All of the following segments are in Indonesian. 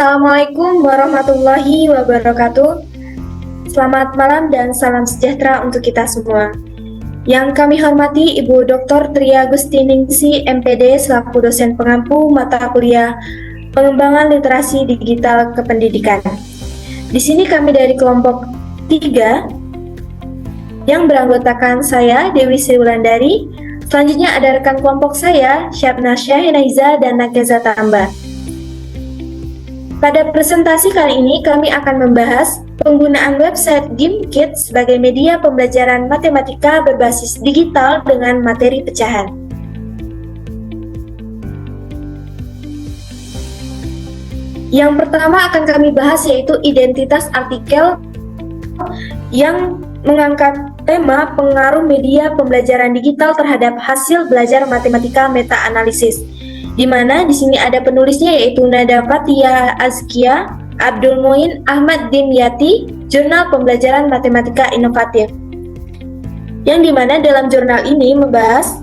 Assalamualaikum warahmatullahi wabarakatuh. Selamat malam dan salam sejahtera untuk kita semua. Yang kami hormati Ibu Dr. Tria Gustiningsi, MPD, selaku dosen pengampu mata kuliah Pengembangan Literasi Digital Kependidikan. Di sini kami dari kelompok 3 yang beranggotakan saya, Dewi Sri Wulandari. Selanjutnya ada rekan kelompok saya, Syabna Syahinaiza dan Nakeza Tamba. Pada presentasi kali ini kami akan membahas penggunaan website GimKit sebagai media pembelajaran matematika berbasis digital dengan materi pecahan. Yang pertama akan kami bahas yaitu identitas artikel yang mengangkat tema pengaruh media pembelajaran digital terhadap hasil belajar matematika meta-analisis, di mana di sini ada penulisnya yaitu Nada Fathia Azkia, Abdul Muin Ahmad Dimyati, Jurnal Pembelajaran Matematika Inovatif. Yang di mana dalam jurnal ini membahas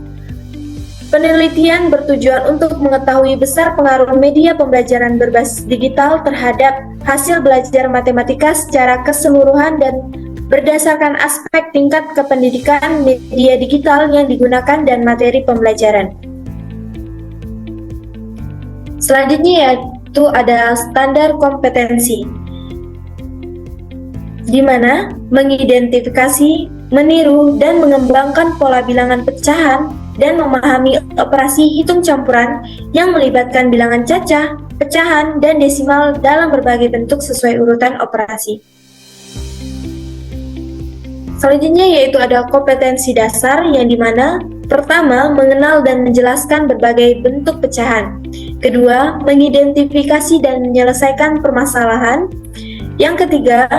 penelitian bertujuan untuk mengetahui besar pengaruh media pembelajaran berbasis digital terhadap hasil belajar matematika secara keseluruhan dan berdasarkan aspek tingkat kependidikan media digital yang digunakan dan materi pembelajaran. Selanjutnya yaitu ada standar kompetensi, di mana mengidentifikasi, meniru, dan mengembangkan pola bilangan pecahan dan memahami operasi hitung campuran yang melibatkan bilangan cacah, pecahan, dan desimal dalam berbagai bentuk sesuai urutan operasi. Selanjutnya yaitu ada kompetensi dasar yang dimana pertama, mengenal dan menjelaskan berbagai bentuk pecahan. Kedua, mengidentifikasi dan menyelesaikan permasalahan. Yang ketiga,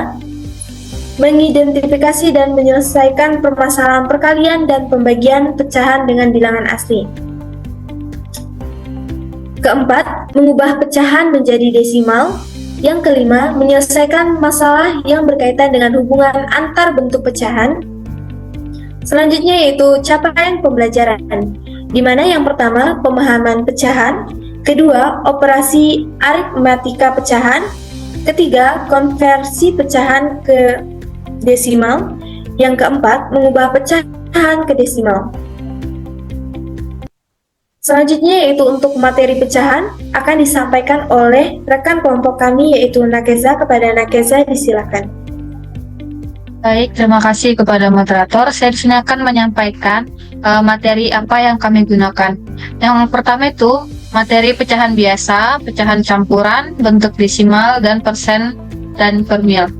mengidentifikasi dan menyelesaikan permasalahan perkalian dan pembagian pecahan dengan bilangan asli. Keempat, mengubah pecahan menjadi desimal. Yang kelima, menyelesaikan masalah yang berkaitan dengan hubungan antar bentuk pecahan. Selanjutnya yaitu capaian pembelajaran, di mana yang pertama pemahaman pecahan, kedua operasi aritmatika pecahan, ketiga konversi pecahan ke desimal, yang keempat mengubah pecahan ke desimal. Selanjutnya yaitu untuk materi pecahan akan disampaikan oleh rekan kelompok kami yaitu Nakeza. Kepada Nakeza disilakan. Baik, terima kasih kepada moderator. Saya di sini akan menyampaikan materi apa yang kami gunakan. Yang pertama itu materi pecahan biasa, pecahan campuran, bentuk desimal, dan persen dan per mil.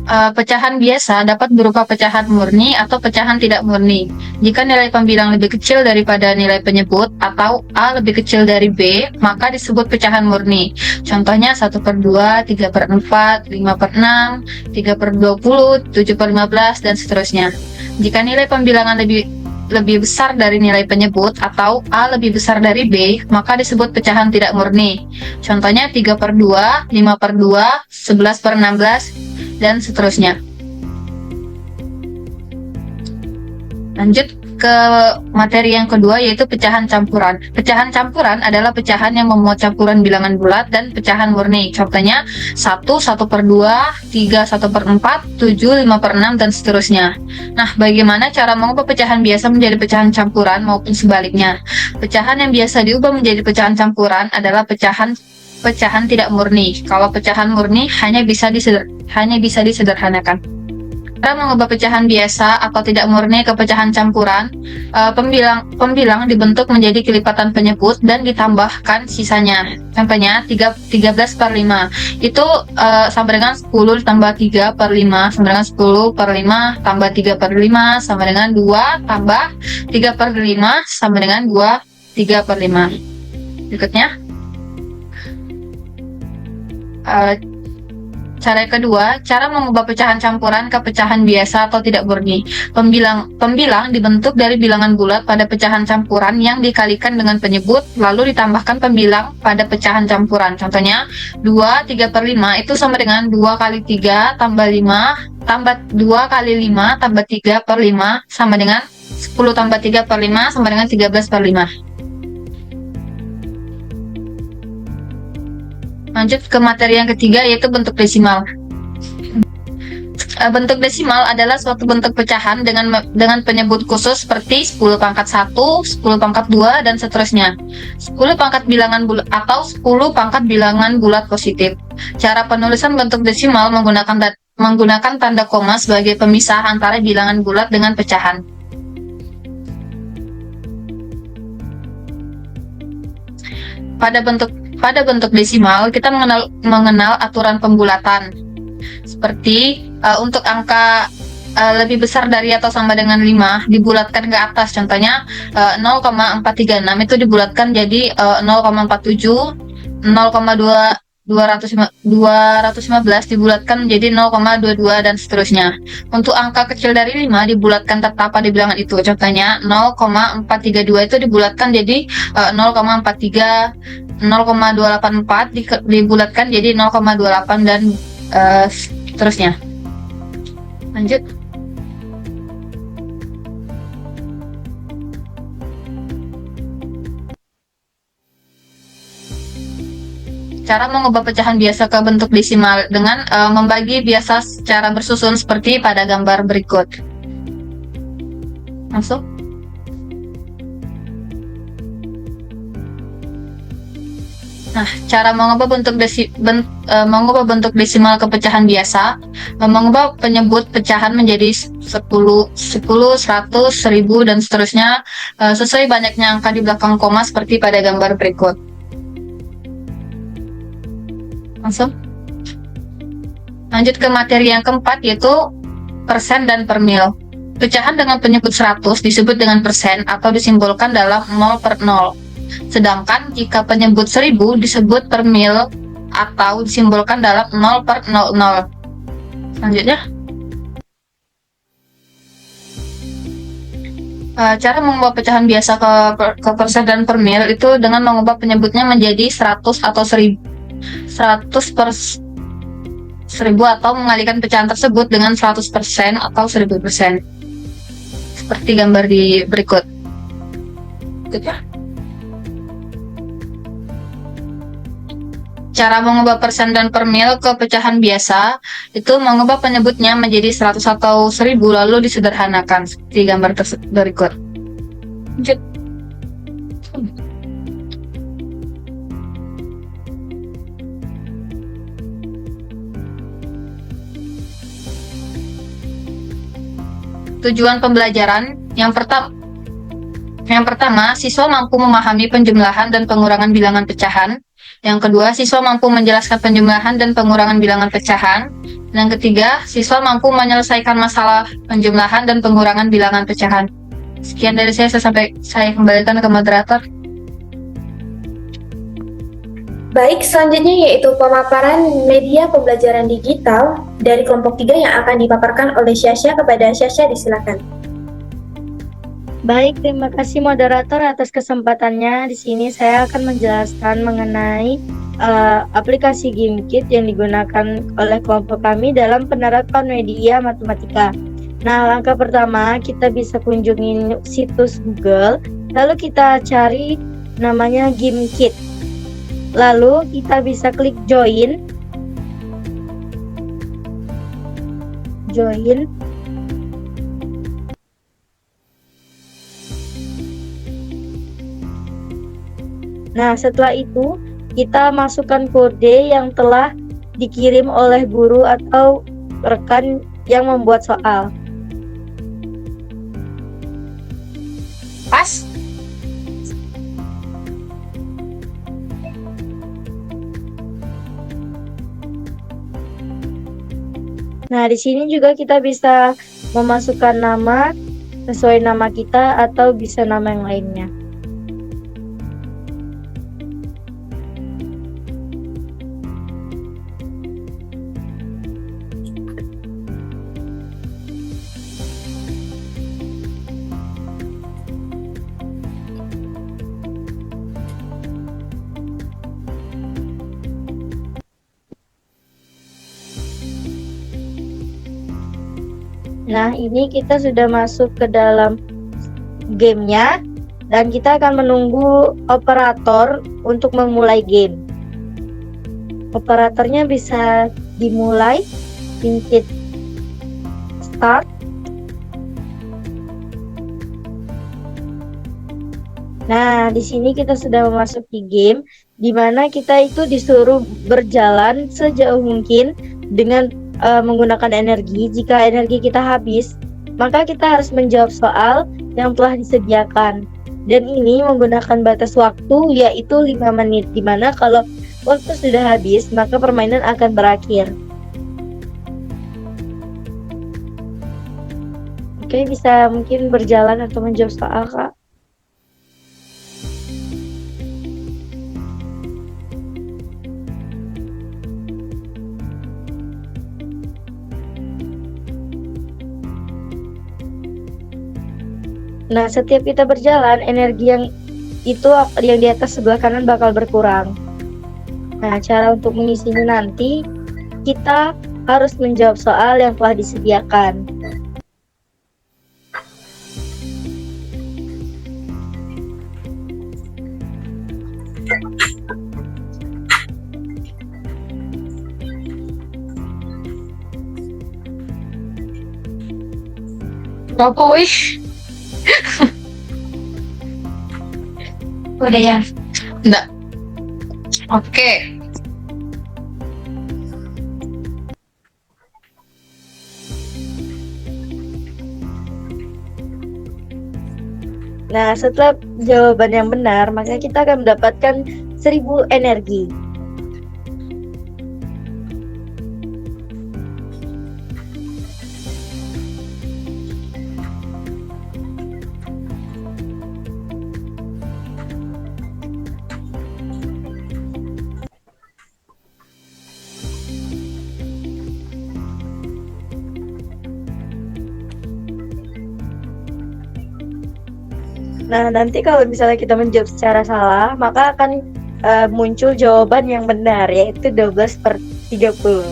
Pecahan biasa dapat berupa pecahan murni atau pecahan tidak murni. Jika nilai pembilang lebih kecil daripada nilai penyebut atau A lebih kecil dari B, maka disebut pecahan murni. Contohnya 1/2, 3/4, 5/6, 3/20, 7/15, dan seterusnya. Jika nilai pembilangan lebih besar dari nilai penyebut atau A lebih besar dari B, maka disebut pecahan tidak murni. Contohnya 3/2, 5/2, 11/16, dan seterusnya. Lanjut ke materi yang kedua yaitu pecahan campuran. Pecahan campuran adalah pecahan yang memuat campuran bilangan bulat dan pecahan murni. Contohnya 1, 1/2, 3, 1/4, 7, 5/6, dan seterusnya. Nah, bagaimana cara mengubah pecahan biasa menjadi pecahan campuran maupun sebaliknya? Pecahan yang biasa diubah menjadi pecahan campuran adalah pecahan tidak murni. Kalau pecahan murni hanya bisa disederhanakan. Cara mengubah pecahan biasa atau tidak murni ke pecahan campuran, pembilang dibentuk menjadi kelipatan penyebut dan ditambahkan sisanya. Contohnya 13/5 itu sama dengan 10 tambah 3/5 sama dengan 10/5 tambah 3/5 sama dengan 2 tambah 3/5 sama dengan 3/5. Berikutnya, cara kedua, cara mengubah pecahan campuran ke pecahan biasa atau tidak murni. Pembilang dibentuk dari bilangan bulat pada pecahan campuran yang dikalikan dengan penyebut, lalu ditambahkan pembilang pada pecahan campuran. Contohnya 2, 3/5 itu sama dengan 2 kali 3 tambah 5 tambah 2 kali 5 tambah 3/5 sama dengan 10 tambah 3/5 sama dengan 13/5. Lanjut ke materi yang ketiga, yaitu bentuk desimal. Bentuk desimal adalah suatu bentuk pecahan dengan penyebut khusus seperti 10 pangkat 1, 10 pangkat 2, dan seterusnya. 10 pangkat bilangan bulat atau 10 pangkat bilangan bulat positif. Cara penulisan bentuk desimal menggunakan tanda koma sebagai pemisah antara bilangan bulat dengan pecahan. Pada bentuk desimal, kita mengenal aturan pembulatan. Seperti untuk angka lebih besar dari atau sama dengan 5 dibulatkan ke atas. Contohnya 0,436 itu dibulatkan jadi 0,47, 215 dibulatkan menjadi 0,22 dan seterusnya. Untuk angka kecil dari 5 dibulatkan tetap pada bilangan itu. Contohnya 0,432 itu dibulatkan jadi 0,43, 0,284 dibulatkan jadi 0,28 dan seterusnya. Lanjut. Cara mengubah pecahan biasa ke bentuk desimal dengan membagi biasa secara bersusun seperti pada gambar berikut. Masuk. Nah, cara mengubah bentuk desimal ke pecahan biasa, mengubah penyebut pecahan menjadi 10, 100, 1000 dan seterusnya sesuai banyaknya angka di belakang koma seperti pada gambar berikut. Langsung. Lanjut ke materi yang keempat, yaitu persen dan per mil. Pecahan dengan penyebut 100 disebut dengan persen atau disimbolkan dalam 0/0. Sedangkan jika penyebut 1000 disebut per mil atau disimbolkan dalam 0/00. Selanjutnya, cara mengubah pecahan biasa ke persen dan per mil itu dengan mengubah penyebutnya menjadi 100 atau 1000. 100 per 1000 atau mengalihkan pecahan tersebut dengan 100% atau 1000%. Seperti gambar di berikut. Cara mengubah persen dan per mil ke pecahan biasa itu mengubah penyebutnya menjadi 100 atau 1000 lalu disederhanakan seperti gambar berikut. Lanjut. Tujuan pembelajaran yang pertama, siswa mampu memahami penjumlahan dan pengurangan bilangan pecahan. Yang kedua, siswa mampu menjelaskan penjumlahan dan pengurangan bilangan pecahan. Yang ketiga, siswa mampu menyelesaikan masalah penjumlahan dan pengurangan bilangan pecahan. Sekian dari saya kembalikan ke moderator. Baik, selanjutnya yaitu pemaparan media pembelajaran digital dari kelompok 3 yang akan dipaparkan oleh Syasha. Kepada Syasha, disilakan. Baik, terima kasih moderator atas kesempatannya. Di sini saya akan menjelaskan mengenai aplikasi GameKit yang digunakan oleh kelompok kami dalam penerapan media matematika. Nah, langkah pertama kita bisa kunjungi situs Google, lalu kita cari namanya GameKit. Lalu kita bisa klik join. Nah, setelah itu kita masukkan kode yang telah dikirim oleh guru atau rekan yang membuat soal. Pas. Nah, di sini juga kita bisa memasukkan nama sesuai nama kita atau bisa nama yang lainnya. Nah, ini kita sudah masuk ke dalam gamenya dan kita akan menunggu operator untuk memulai game. Operatornya bisa dimulai. Pincit start. Nah, di sini kita sudah memasuki game di mana kita itu disuruh berjalan sejauh mungkin dengan menggunakan energi. Jika energi kita habis, maka kita harus menjawab soal yang telah disediakan. Dan ini menggunakan batas waktu yaitu 5 menit, di mana kalau waktu sudah habis, maka permainan akan berakhir. Oke, bisa mungkin berjalan atau menjawab soal, Kak. Nah, setiap kita berjalan, energi yang di atas sebelah kanan bakal berkurang. Nah, cara untuk mengisinya nanti, kita harus menjawab soal yang telah disediakan. Apa wih? Udah ya? Enggak. Oke. Nah, setelah jawaban yang benar, maka kita akan mendapatkan 1000 energi. Nah, nanti kalau misalnya kita menjawab secara salah, maka akan muncul jawaban yang benar, yaitu 12/30.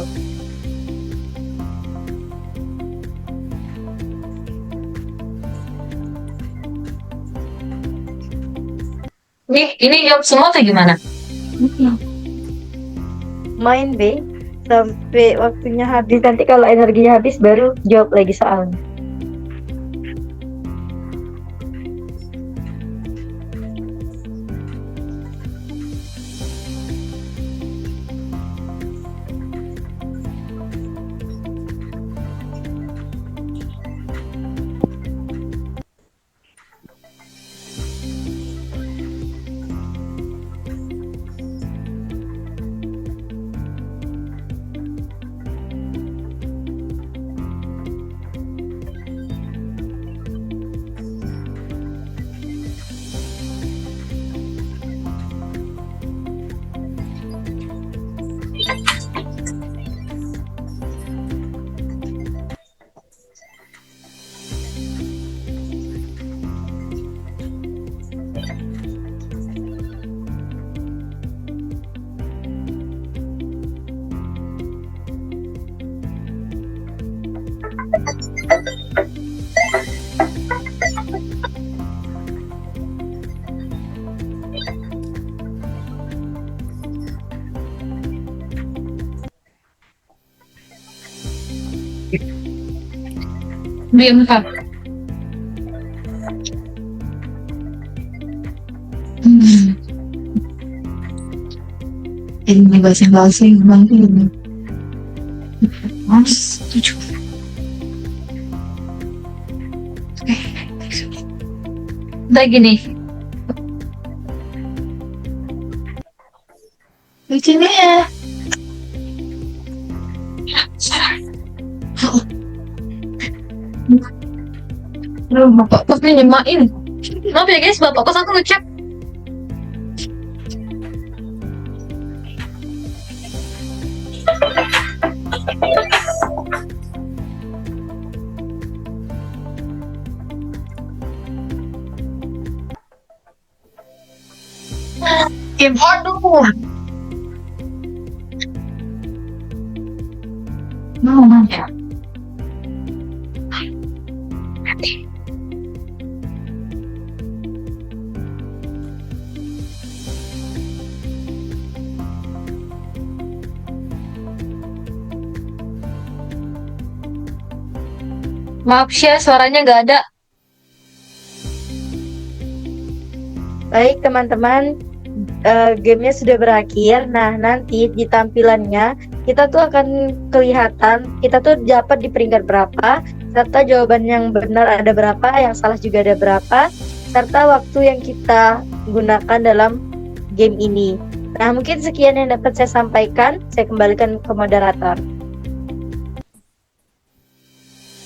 Nih, ini jawab semua atau gimana? Main B sampai waktunya habis. Nanti kalau energinya habis, baru jawab lagi soalnya. B4. Ini bahasa banget ini. Mas, 7. Udah gini. Lucunya ya. Bapak kosnya nyemain. Maaf ya guys, bapak kos aku ngecek. Aduh. Mau nanya. Maaf Syah, suaranya nggak ada. Baik teman-teman, gamenya sudah berakhir. Nah, nanti di tampilannya kita tuh akan kelihatan kita tuh dapat di peringkat berapa, serta jawaban yang benar ada berapa, yang salah juga ada berapa, serta waktu yang kita gunakan dalam game ini. Nah, mungkin sekian yang dapat saya sampaikan. Saya kembalikan ke moderator.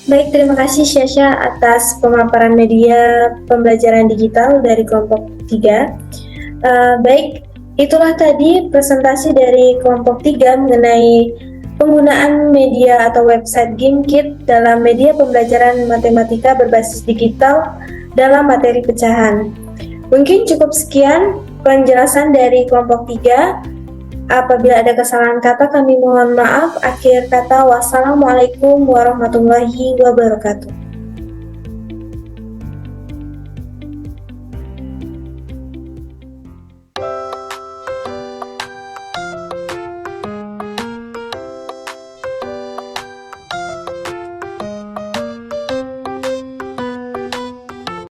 Baik, terima kasih Syasha atas pemaparan media pembelajaran digital dari kelompok 3. Baik, itulah tadi presentasi dari kelompok 3 mengenai penggunaan media atau website GameKit dalam media pembelajaran matematika berbasis digital dalam materi pecahan. Mungkin cukup sekian penjelasan dari kelompok 3. Apabila ada kesalahan kata, kami mohon maaf. Akhir kata, wassalamualaikum warahmatullahi wabarakatuh.